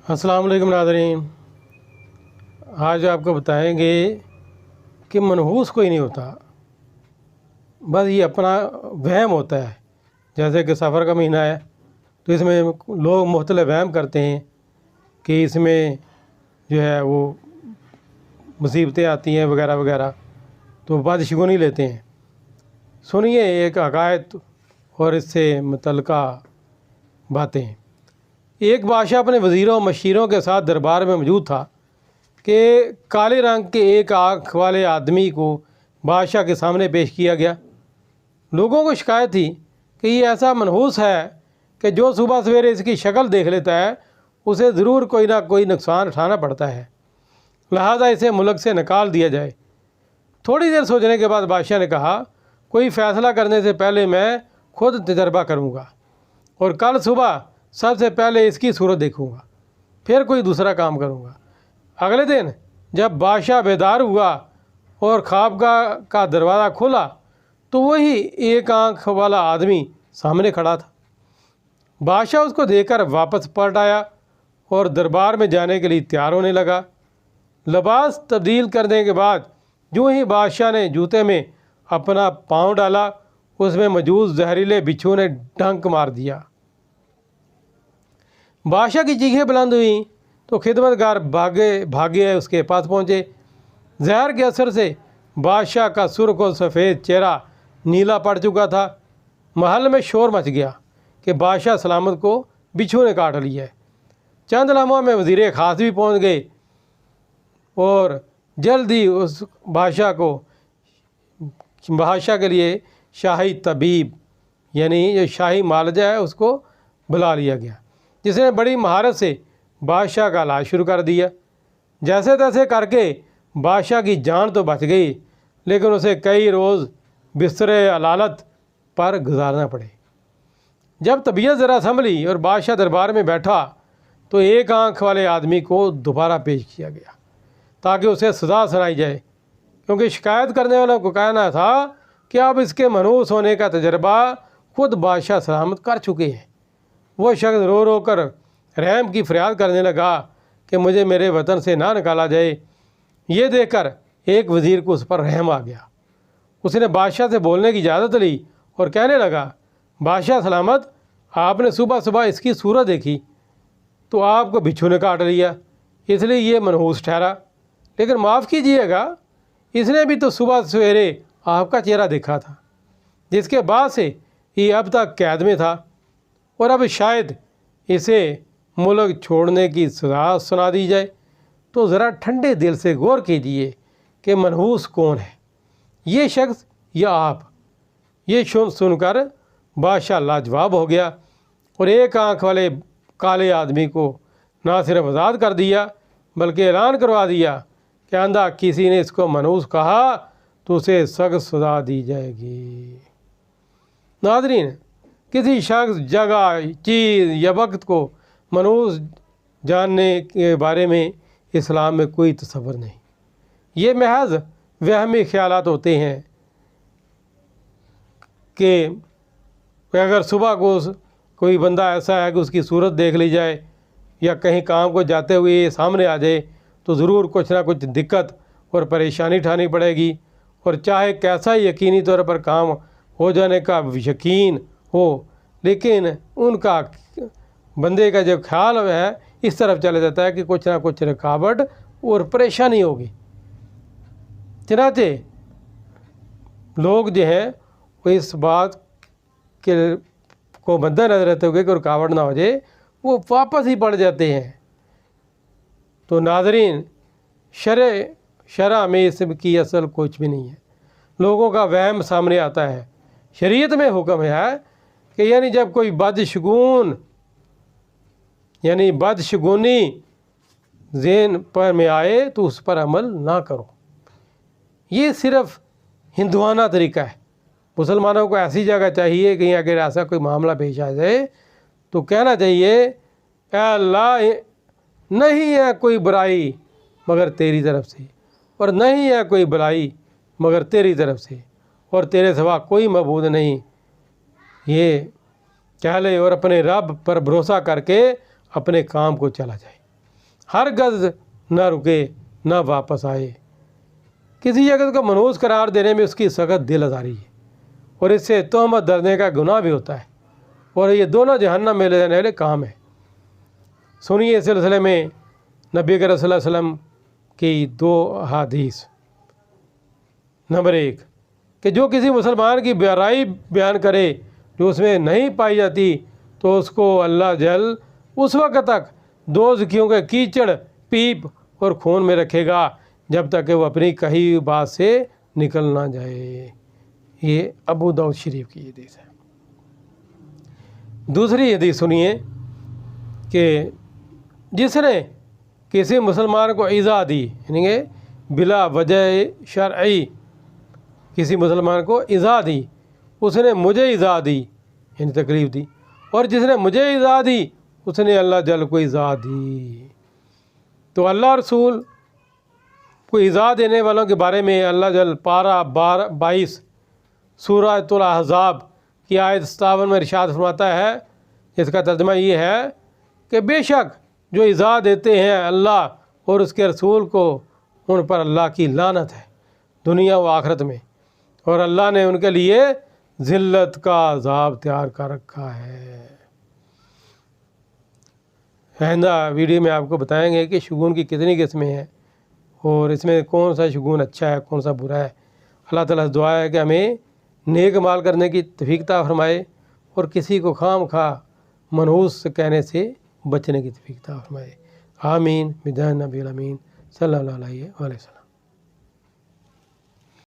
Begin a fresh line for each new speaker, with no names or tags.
अस्सलाम वालेकुम नाज़रीन। आज आपको बताएंगे कि मनहूस कोई नहीं होता, बस ये अपना वहम होता है। जैसे कि सफ़र का महीना है तो इसमें लोग मुख्तलिफ वहम करते हैं कि इसमें जो है वो मुसीबतें आती हैं वगैरह वगैरह, तो बदशगुनी लेते हैं। सुनिए एक हकायत और इससे मुतल्लिका बातें। एक बादशाह अपने वज़ीरों और मशीरों के साथ दरबार में मौजूद था कि काले रंग के एक आँख वाले आदमी को बादशाह के सामने पेश किया गया। लोगों को शिकायत थी कि ये ऐसा मनहूस है कि जो सुबह सवेरे इसकी शक्ल देख लेता है उसे ज़रूर कोई ना कोई नुकसान उठाना पड़ता है, लिहाजा इसे मुल्क से निकाल दिया जाए। थोड़ी देर सोचने के बाद बादशाह ने कहा, कोई फ़ैसला करने से पहले मैं खुद तजर्बा करूँगा और कल सुबह सबसे पहले इसकी सूरत देखूँगा, फिर कोई दूसरा काम करूँगा। अगले दिन जब बादशाह बेदार हुआ और ख्वाबगाह का दरवाज़ा खुला तो वही एक आँख वाला आदमी सामने खड़ा था। बादशाह उसको देखकर वापस पलट आया और दरबार में जाने के लिए तैयार होने लगा। लिबास तब्दील करने के बाद यूँ ही बादशाह ने जूते में अपना पाँव डाला, उसमें मौजूद जहरीले बिच्छू ने डंक मार दिया। बादशाह की चीखें बुलंद हुई तो खिदमतगार भागे उसके पास पहुँचे। जहर के असर से बादशाह का सुर्ख और सफ़ेद चेहरा नीला पड़ चुका था। महल में शोर मच गया कि बादशाह सलामत को बिच्छू ने काट लिया है। चंद लम्हों में वज़ीर ख़ास भी पहुँच गए और जल्दी उस बादशाह के लिए शाही तबीब यानी जो शाही मालजा है उसको बुला लिया गया, जिसने बड़ी महारत से बादशाह का इलाज शुरू कर दिया। जैसे तैसे करके बादशाह की जान तो बच गई, लेकिन उसे कई रोज़ बिस्तरे अलालत पर गुजारना पड़े। जब तबीयत ज़रा संभली और बादशाह दरबार में बैठा तो एक आँख वाले आदमी को दोबारा पेश किया गया ताकि उसे सज़ा सुनाई जाए, क्योंकि शिकायत करने वालों को कहना था कि अब इसके मनहूस होने का तजर्बा खुद बादशाह सलामत कर चुके हैं। वो शख्स रो रो कर रहम की फरियाद करने लगा कि मुझे मेरे वतन से ना निकाला जाए। ये देखकर एक वज़ीर को उस पर रहम आ गया। उसने बादशाह से बोलने की इजाज़त ली और कहने लगा, बादशाह सलामत, आपने सुबह सुबह इसकी सूरत देखी तो आपको बिच्छू ने काट लिया, इसलिए ये मनहूस ठहरा। लेकिन माफ़ कीजिएगा, इसने भी तो सुबह सवेरे आपका चेहरा देखा था, जिसके बाद से ये अब तक कैद में था और अब शायद इसे मुल्क छोड़ने की सज़ा सुना दी जाए। तो ज़रा ठंडे दिल से गौर कीजिए कि मनहूस कौन है, ये शख्स या आप। ये सुनकर बादशाह लाजवाब हो गया और एक आँख वाले काले आदमी को ना सिर्फ आज़ाद कर दिया बल्कि ऐलान करवा दिया कि आंदा किसी ने इसको मनहूस कहा तो उसे सख्त सज़ा दी जाएगी। नाज़रीन, किसी शख्स, जगह, चीज़ या वक्त को मनहूस जानने के बारे में इस्लाम में कोई तसव्वुर नहीं। ये महज वहमी ख्यालात होते हैं कि अगर सुबह को कोई बंदा ऐसा है कि उसकी सूरत देख ली जाए या कहीं काम को जाते हुए सामने आ जाए तो ज़रूर कुछ ना कुछ दिक्कत और परेशानी उठानी पड़ेगी, और चाहे कैसा यकीनी तौर पर काम हो जाने का यकीन हो, लेकिन उनका बंदे का जो ख्याल है इस तरफ चला जाता है कि कुछ ना कुछ रुकावट और परेशानी होगी। चनाचे लोग जो हैं वो इस बात के को मद्देनज़र रहते हुए कि रुकावट ना हो जाए वो वापस ही पड़ जाते हैं। तो नाज़रीन, शरअ में इसकी असल कुछ भी नहीं है, लोगों का वहम सामने आता है। शरीयत में हुक्म है कि यानी जब कोई बदशगुनी ज़हन पर में आए तो उस पर अमल ना करो। ये सिर्फ़ हिंदुआना तरीका है। मुसलमानों को ऐसी जगह चाहिए कि अगर ऐसा कोई मामला पेश आ जाए तो कहना चाहिए, ऐ अल्लाह, नहीं है कोई बुराई मगर तेरी तरफ से, और नहीं है कोई भलाई मगर तेरी तरफ से, और तेरे सिवा कोई मबूद नहीं। ये कह ले और अपने रब पर भरोसा करके अपने काम को चला जाए। हर गज़ न रुके न वापस आए। किसी जगह को मनहूस करार देने में उसकी सख्त दिल आज़ारी है और इससे तोहमत धरने का गुनाह भी होता है और ये दोनों जहन्नम में ले जाने वाले काम है। सुनिए इस सिलसिले में नबी करीम सल्लल्लाहु अलैहि वसल्लम की 2 हदीस। नंबर 1 कि जो किसी मुसलमान की बुराई बयान करे जो उसमें नहीं पाई जाती तो उसको अल्लाह जल उस वक्त तक दोज़खियों के कीचड़, पीप और खून में रखेगा जब तक कि वो अपनी कही हुई बात से निकल ना जाए। ये अबू दाऊद शरीफ की हदीस है। दूसरी हदीस सुनिए कि जिसने किसी मुसलमान को ईज़ा दी, यानी कि बिला वजह शरई किसी मुसलमान को ईज़ा दी, उसने मुझे ईज़ा दी यानी तकलीफ़ दी, और जिसने मुझे ईज़ा दी उसने अल्लाह जल को ईज़ा दी। तो अल्लाह रसूल को ईज़ा देने वालों के बारे में अल्लाह जल पारा 22 सूरह अहज़ाब की आयत 57 में इरशाद फरमाता है, जिसका तर्जुमा ये है कि बेशक जो ईज़ा देते हैं अल्लाह और उसके रसूल को उन पर अल्लाह की लानत है दुनिया व आखिरत में, और अल्लाह ने उनके लिए ज़िल्लत का अज़ाब तैयार कर रखा है। आइंदा वीडियो में आपको बताएंगे कि शगुन की कितनी किस्में हैं और इसमें कौन सा शगुन अच्छा है कौन सा बुरा है। अल्लाह ताला से दुआ है कि हमें नेक माल करने की तौफीक अता फरमाए और किसी को खाम खा मनहूस कहने से बचने की तौफीक अता फरमाए। आमीन बिजाह नबी अमीन सल्लल्लाहु अलैहि वसल्लम।